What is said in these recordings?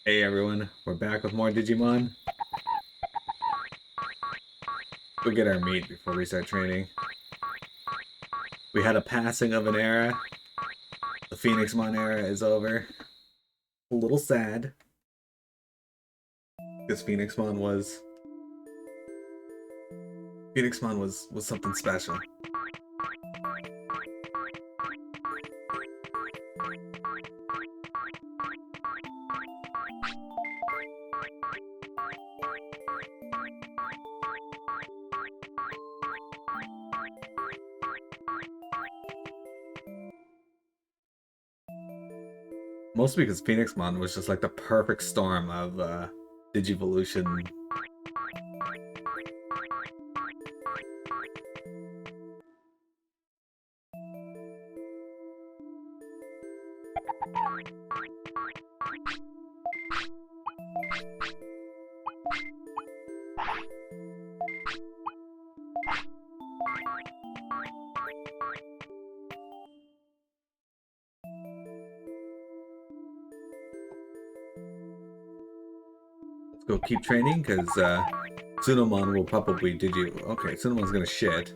Hey everyone, we're back with more Digimon. Go get our meat before we start training. We had a passing of an era. The phoenixmon era is over. A little sad. Because Phoenixmon was something special. Mostly because Phoenixmon was just like the perfect storm of Digivolution. Let's go keep training because Sunomon will probably Okay, Sunomon's gonna shit.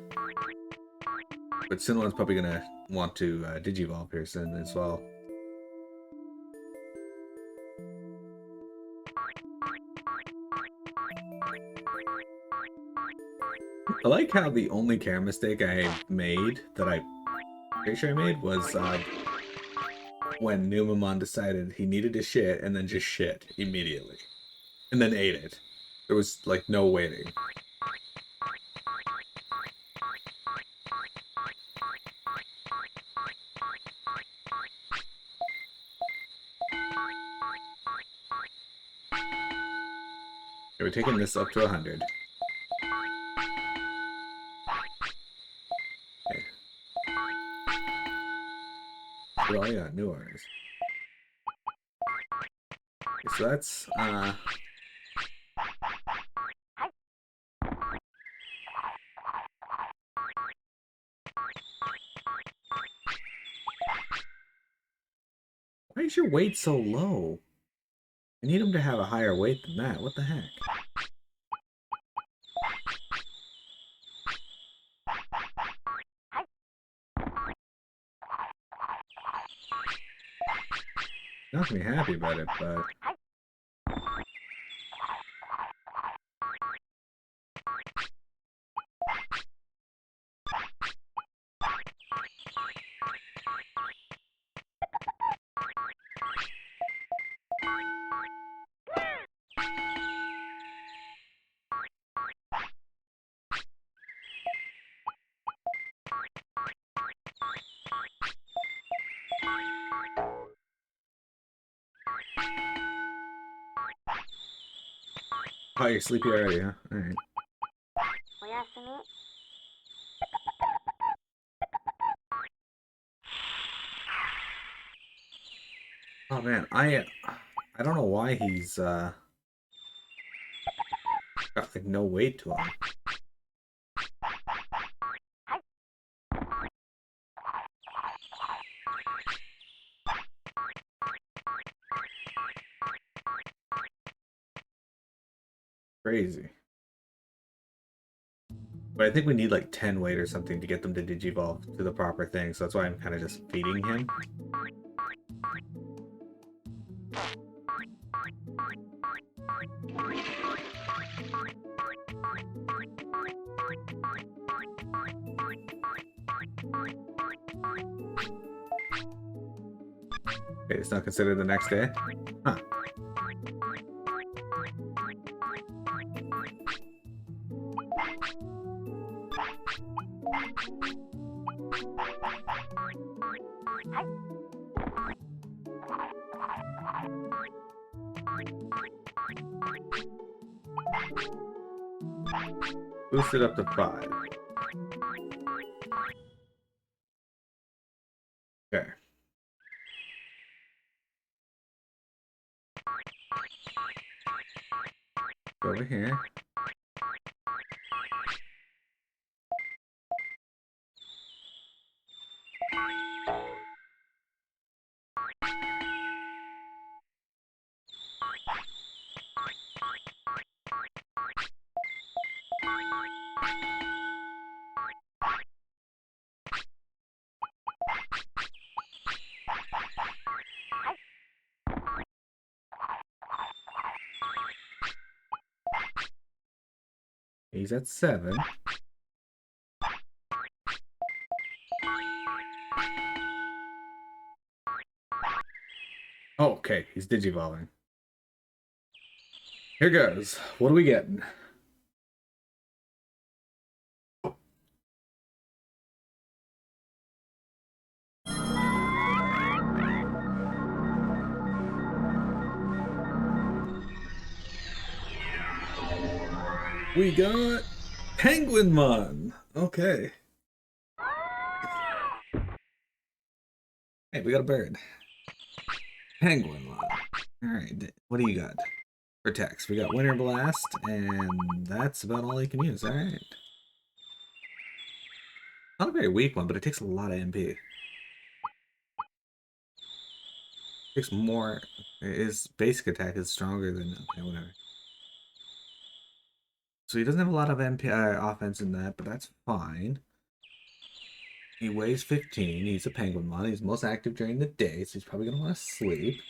But Sunomon's probably gonna want to Digivolve here soon as well. I like how the only care mistake I made that I pretty sure I made was when Numamon decided he needed to shit and then just shit immediately. And then ate it. There was like no waiting. Okay, we're taking this up to 100. Okay. Oh yeah, new orders. Okay, so that's why is your weight so low? I need him to have a higher weight than that. What the heck? Not gonna be happy about it, but oh, you're sleepy already, huh? Alright. Oh man, I don't know why he's got like no weight to him. Crazy. But I think we need like 10 weight or something to get them to digivolve to the proper thing, so that's why I'm kind of just feeding him. Okay, it's not considered the next day? Huh. Boost it up to 5. Okay. Go over here. He's at 7. Oh, okay. He's digivolving. Here goes. What are we getting? We got Penguinmon. Okay. Hey, we got a bird. Penguinmon. Alright, what do you got? For text, we got Winter Blast, and that's about all you can use. Alright. Not a very weak one, but it takes a lot of MP. It takes more. His basic attack is stronger than. Okay, whatever. So he doesn't have a lot of MP offense in that, but that's fine. He weighs 15. He's a Penguinmon. He's most active during the day, so he's probably going to want to sleep.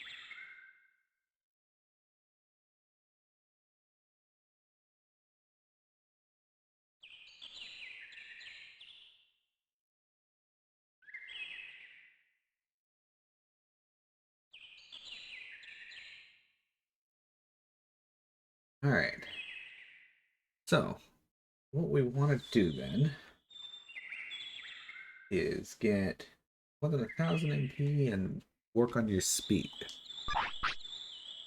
Alright. So, what we want to do then is get more than 1,000 MP and work on your speed.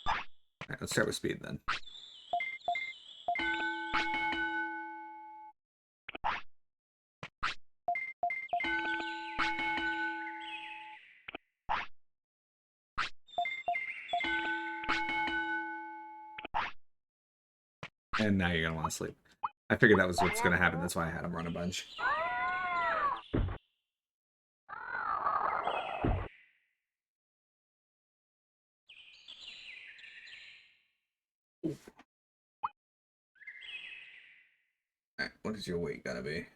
Alright, let's start with speed then. And now you're going to want to sleep. I figured that was what's going to happen. That's why I had him run a bunch. Alright, what is your weight gonna be?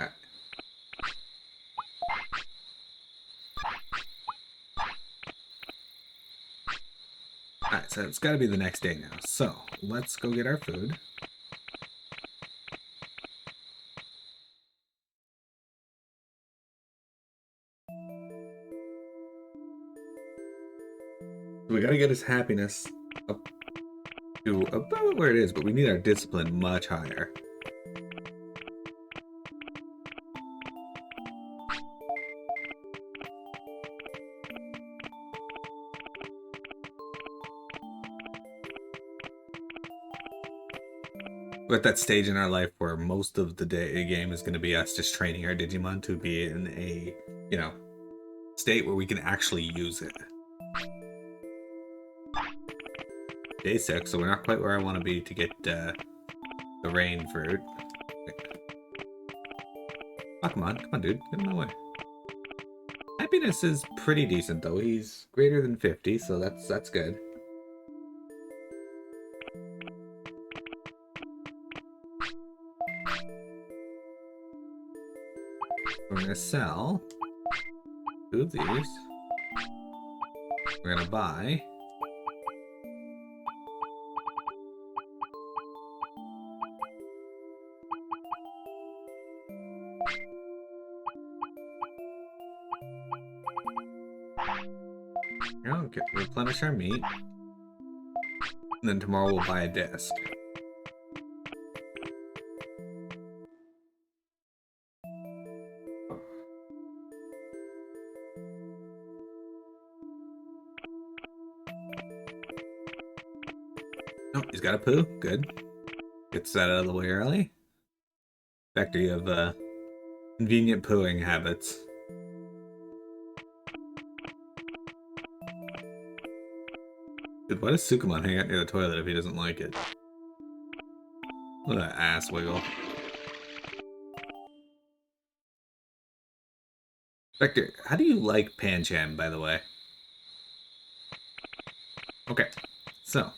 Alright. Alright, so it's gotta be the next day now. So, let's go get our food. We gotta get his happiness up to about where it is, but we need our discipline much higher. We're at that stage in our life where most of the game is going to be us just training our Digimon to be in a, you know, state where we can actually use it. Day 6, so we're not quite where I want to be to get the rain fruit. Oh, come on, dude, get in my way. Happiness is pretty decent though. He's greater than 50, so that's good. We're gonna sell 2 of these. We're gonna buy replenish our meat. And then tomorrow we'll buy a disc. Oh, he's got a poo. Good. Gets that out of the way early. Factory of convenient pooing habits. Dude, why does Sukumon hang out near the toilet if he doesn't like it? Look at that ass wiggle. Vector, how do you like Pancham, by the way? Okay, so.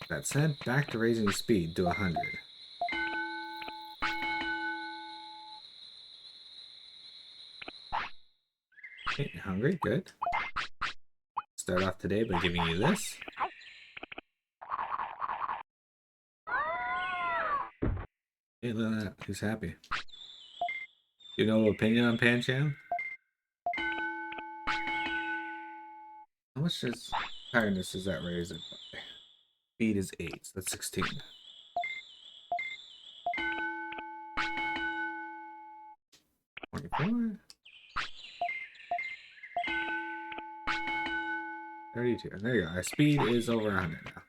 That said, back to raising speed to 100. Okay, you're hungry? Good. Start off today by giving you this. Hey, look at that. He's happy. You know opinion on Pancham? How much does tiredness does that raise it by? Speed is 8, so that's 16. 24. 32. There you go. Our speed is over 100 now.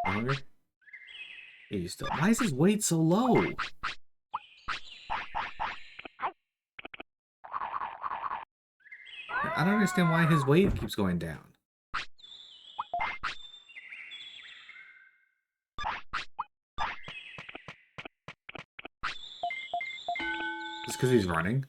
Hungry? Hey, still. Why is his weight so low? I don't understand why his weight keeps going down. Just because he's running?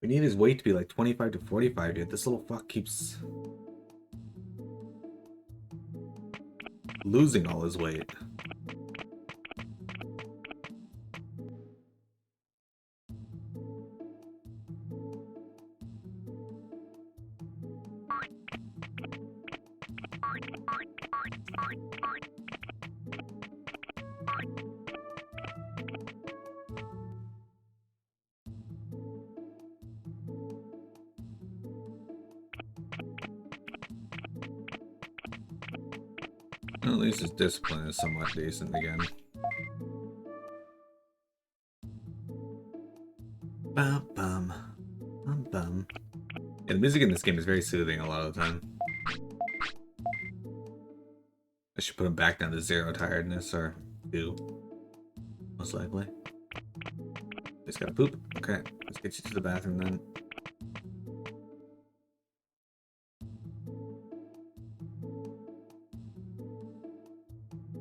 We need his weight to be like 25 to 45, yet this little fuck keeps losing all his weight. Well, at least his discipline is somewhat decent again. Bum bum. Bum bum. Yeah, the music in this game is very soothing a lot of the time. I should put him back down to 0 tiredness, or 2. Most likely. Just gotta poop. Okay, let's get you to the bathroom then.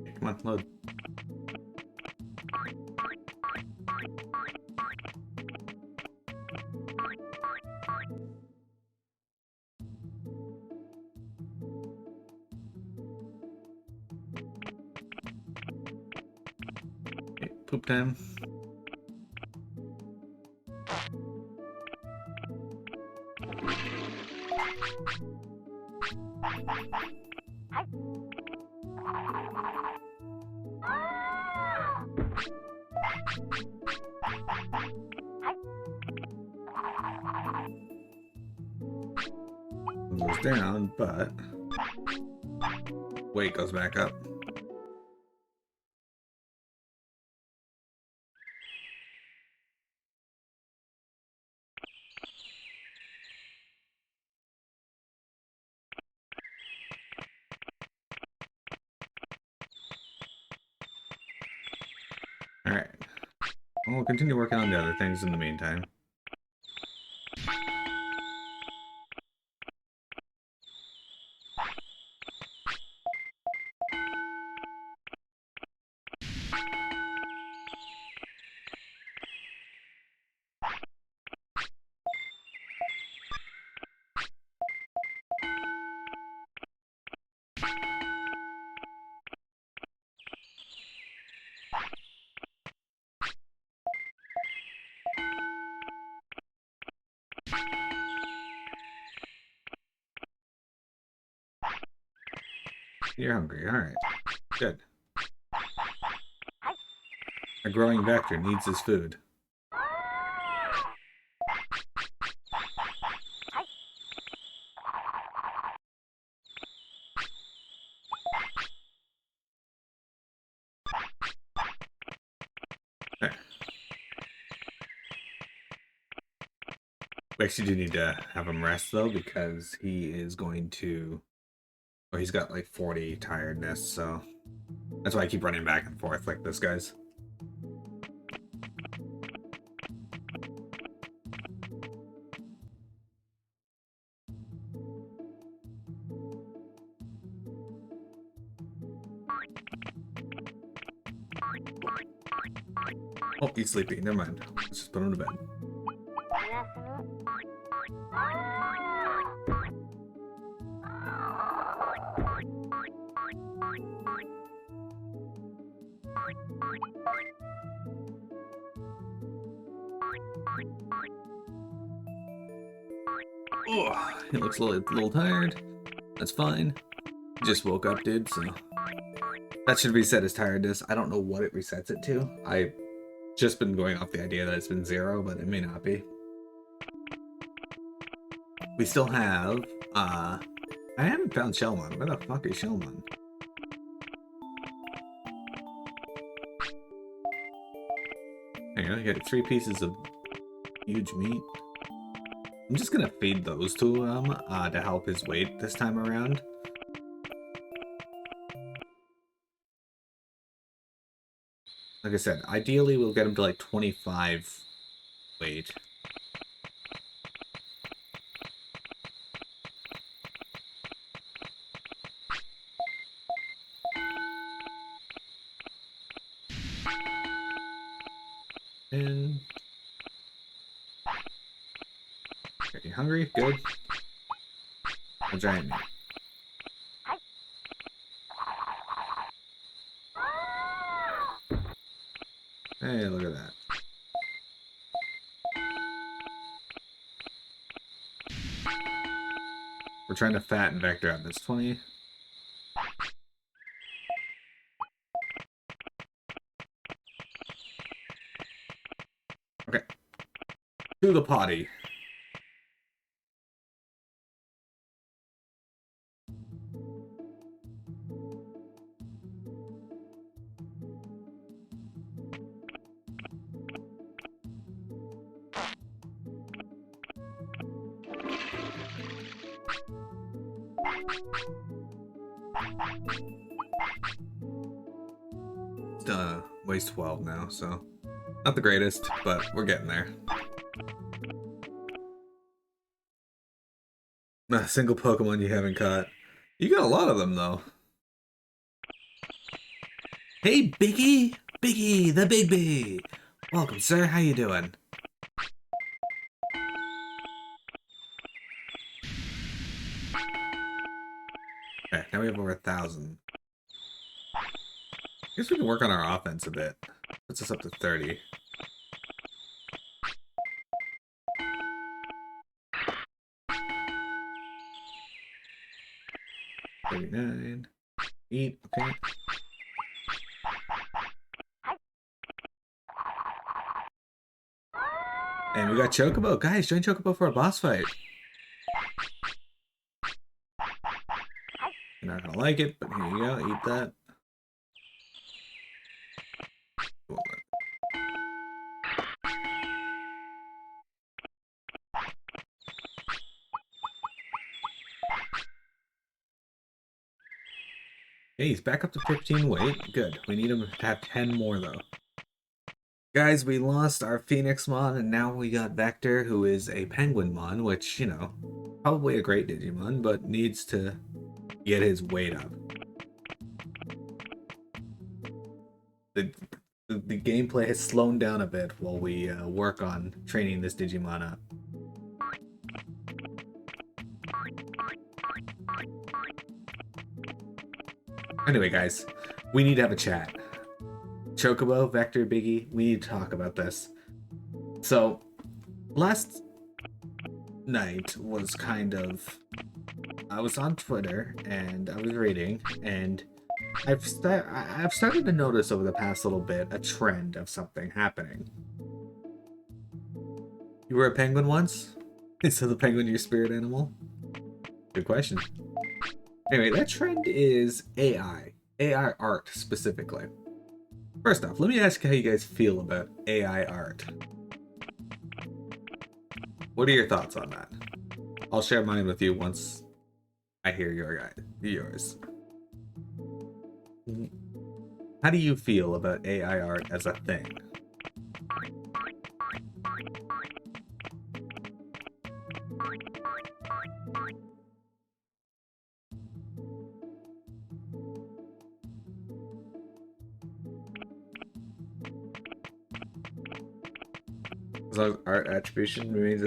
Okay, come on, load. Okay, poop time. Goes down, but weight goes back up. Alright. Well, we'll continue working on the other things in the meantime. You're hungry, alright. Good. A growing vector needs his food. Okay. We actually do need to have him rest though, because he is going to... Or he's got like 40 tiredness, so... That's why I keep running back and forth like this, guys. Oh, he's sleeping. Never mind. Let's just put him to bed. Oh, he looks a little tired. That's fine. He just woke up, dude, so... That should reset his tiredness. I don't know what it resets it to. I've just been going off the idea that it's been 0, but it may not be. We still have, I haven't found Shellmon. Where the fuck is Shellmon? There you go, you got 3 pieces of huge meat. I'm just gonna feed those to him to help his weight this time around. Like I said, ideally we'll get him to like 25 weight. And... Are you hungry? Good. A giant meat. Hey, look at that. We're trying to fatten Vector up. That's 20. Okay. To the potty. Weighs 12 now, so not the greatest, but we're getting there. Not a single Pokemon you haven't caught. You got a lot of them, though. Hey, Biggie! Biggie, the Big B! Welcome, sir. How you doing? Okay, now we have over 1,000. I guess we can work on our offense a bit. Puts us up to 30. $39. Eat, okay. And we got Chocobo. Guys, join Chocobo for a boss fight. You're not gonna like it, but here you go. Eat that. Hey, he's back up to 15 weight. Good. We need him to have 10 more, though. Guys, we lost our Phoenixmon, and now we got Vector, who is a Penguinmon, which, you know, probably a great Digimon, but needs to get his weight up. The gameplay has slowed down a bit while we work on training this Digimon up. Anyway, guys, we need to have a chat. Chocobo, Vector, Biggie, we need to talk about this. So, last night was kind of... I was on Twitter, and I was reading, and I've started to notice over the past little bit a trend of something happening. You were a penguin once? Is the penguin your spirit animal? Good question. Anyway, that trend is AI. AI art, specifically. First off, let me ask how you guys feel about AI art. What are your thoughts on that? I'll share mine with you once I hear yours. How do you feel about AI art as a thing? long as art attribution remains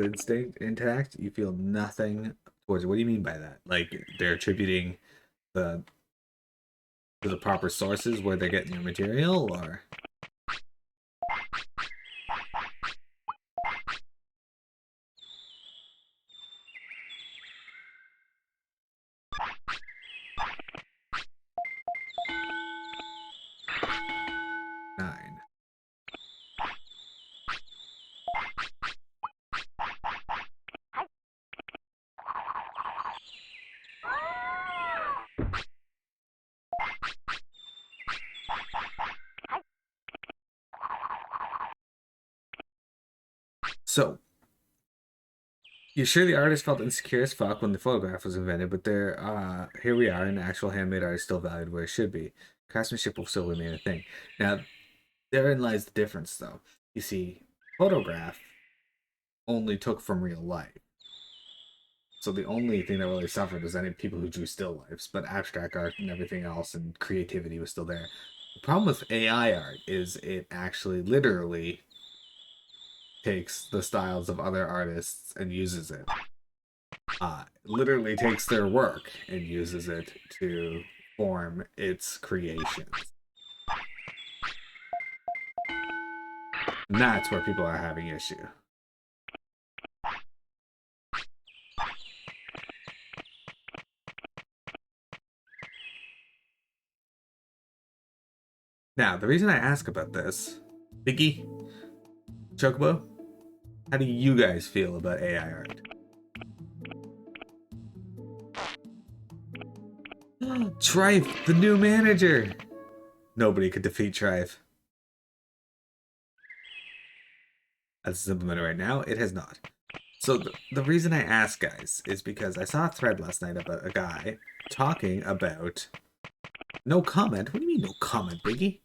intact, you feel nothing towards it. What do you mean by that? Like they're attributing the to the proper sources where they're getting their material, or? Nine. So, you're sure the artist felt insecure as fuck when the photograph was invented, but here we are, and actual handmade art is still valued where it should be. Craftsmanship will still remain a thing. Now, therein lies the difference, though. You see, photograph only took from real life. So the only thing that really suffered was any people who drew still lifes, but abstract art and everything else and creativity was still there. The problem with AI art is it actually literally takes the styles of other artists and uses it. Literally takes their work and uses it to form its creations. And that's where people are having issue. Now, the reason I ask about this, Biggie, Chocobo, how do you guys feel about AI art? Trife, the new manager! Nobody could defeat Trife. As it's implemented right now, it has not. So the reason I ask, guys, is because I saw a thread last night about a guy talking about no comment. What do you mean no comment, Biggie?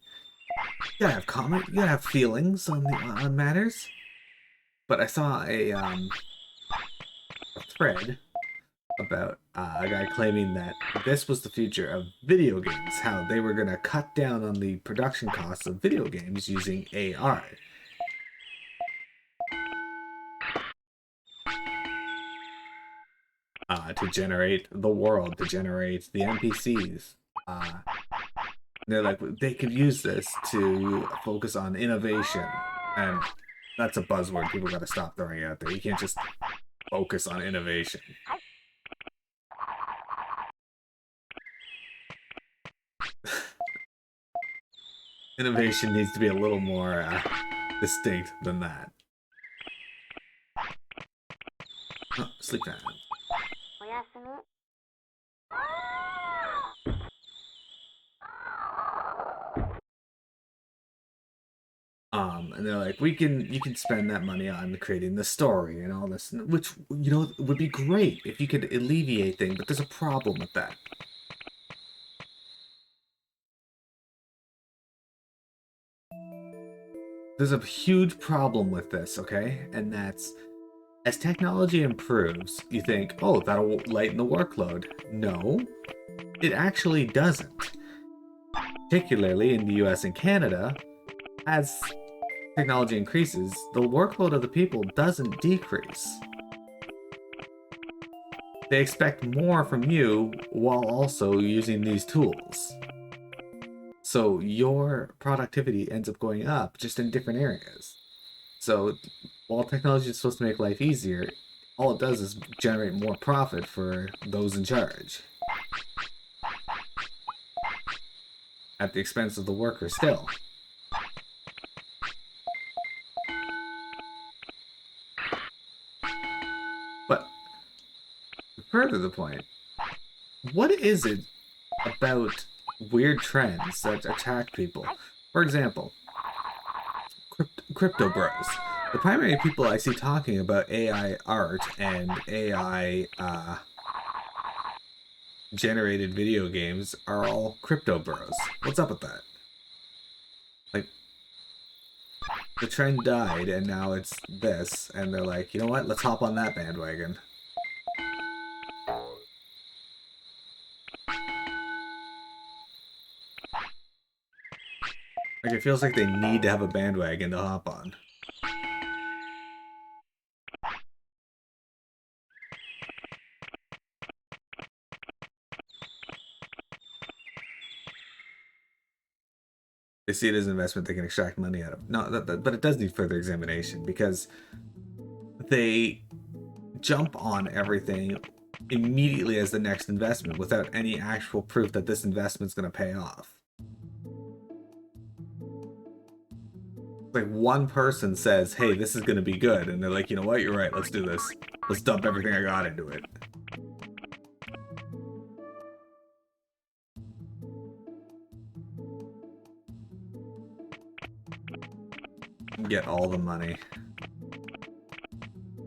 You gotta have comment. You gotta have feelings on matters. But I saw a thread about a guy claiming that this was the future of video games, how they were going to cut down on the production costs of video games using AR. To generate the world, to generate the NPCs. They're like, they could use this to focus on innovation. And that's a buzzword people got to stop throwing out there. You can't just focus on innovation. Innovation needs to be a little more distinct than that. Oh, sleep time. And they're like, you can spend that money on creating the story and all this, which, you know, would be great if you could alleviate things, but there's a problem with that. There's a huge problem with this, okay? And that's, as technology improves, you think, oh, that'll lighten the workload. No, it actually doesn't. Particularly in the US and Canada, as technology increases, the workload of the people doesn't decrease. They expect more from you while also using these tools. So your productivity ends up going up just in different areas. So while technology is supposed to make life easier, all it does is generate more profit for those in charge. At the expense of the worker still. But to further the point, what is it about weird trends that attack people? For example, crypto bros. The primary people I see talking about AI art and AI generated video games are all crypto bros. What's up with that? Like, the trend died and now it's this, and they're like, you know what? Let's hop on that bandwagon. Like, it feels like they need to have a bandwagon to hop on. They see it as an investment they can extract money out of. No, but it does need further examination because they jump on everything immediately as the next investment without any actual proof that this investment's going to pay off. Like one person says, hey, this is going to be good. And they're like, you know what? You're right. Let's do this. Let's dump everything I got into it. Get all the money.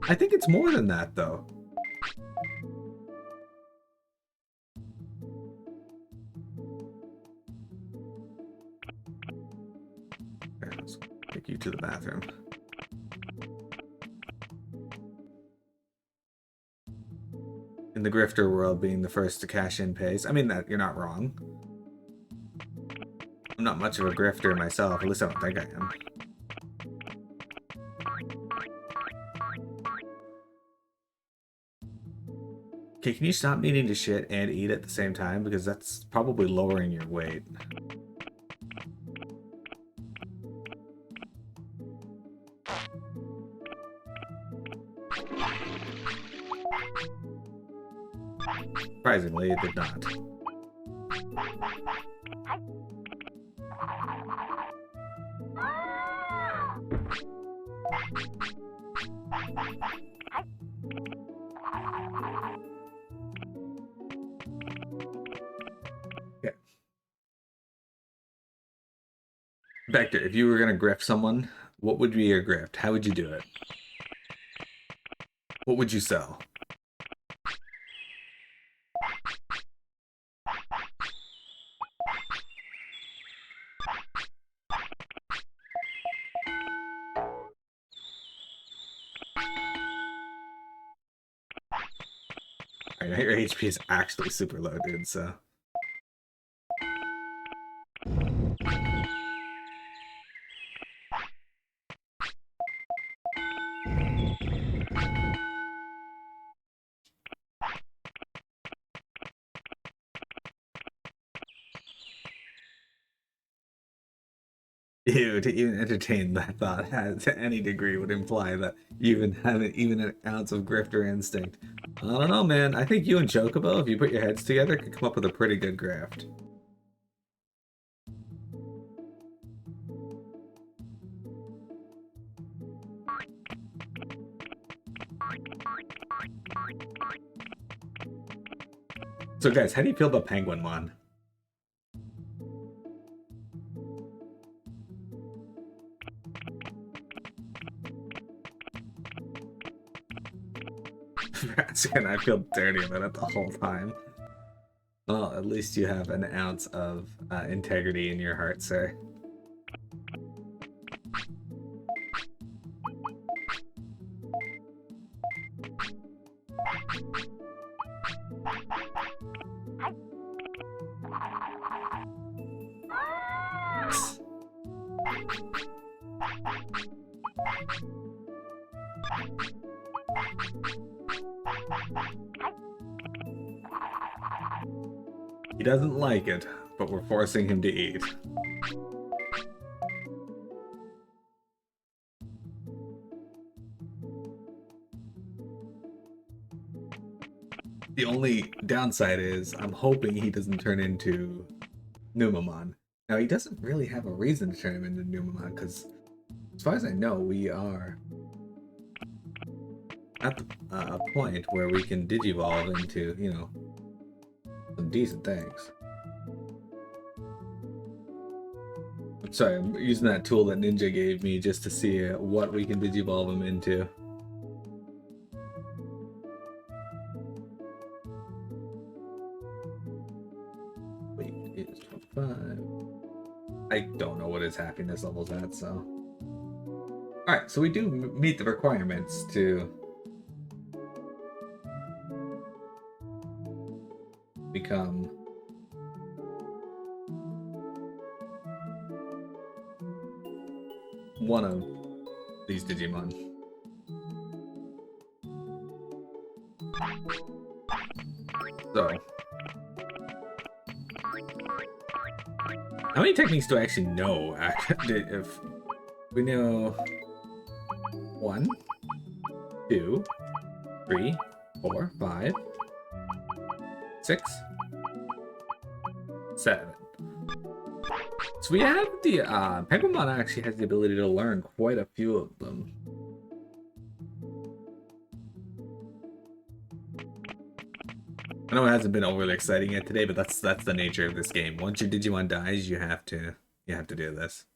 I think it's more than that, though. Okay, let's take you to the bathroom. In the grifter world, being the first to cash in pays. I mean, that you're not wrong. I'm not much of a grifter myself, at least I don't think I am. Okay, can you stop needing to shit and eat at the same time? Because that's probably lowering your weight. Surprisingly, it did not. Okay. Vector, if you were going to grift someone, what would be your grift? How would you do it? What would you sell? Alright, your HP is actually super low, dude, so... Ew, to even entertain that thought to any degree would imply that you even have even an ounce of grifter instinct. I don't know, man. I think you and Chocobo, if you put your heads together, could come up with a pretty good graft. So guys, how do you feel about Penguinmon? And I feel dirty about it the whole time. Well, at least you have an ounce of integrity in your heart, sir. He doesn't like it, but we're forcing him to eat. The only downside is I'm hoping he doesn't turn into Numamon. Now, he doesn't really have a reason to turn him into Numamon, because as far as I know, we are at a point where we can digivolve into, you know, some decent things. Sorry, I'm using that tool that Ninja gave me just to see what we can digivolve him into. Wait, it is 25. I don't know what his happiness level's at, so... Alright, so we do meet the requirements to become one of these Digimon. So How many techniques do I actually know? If we know 1, 2, 3, 4, 5, 6, 7. So we have the Pokemon actually has the ability to learn quite a few of them. I know it hasn't been overly exciting yet today, but that's the nature of this game. Once your Digimon dies, you have to do this.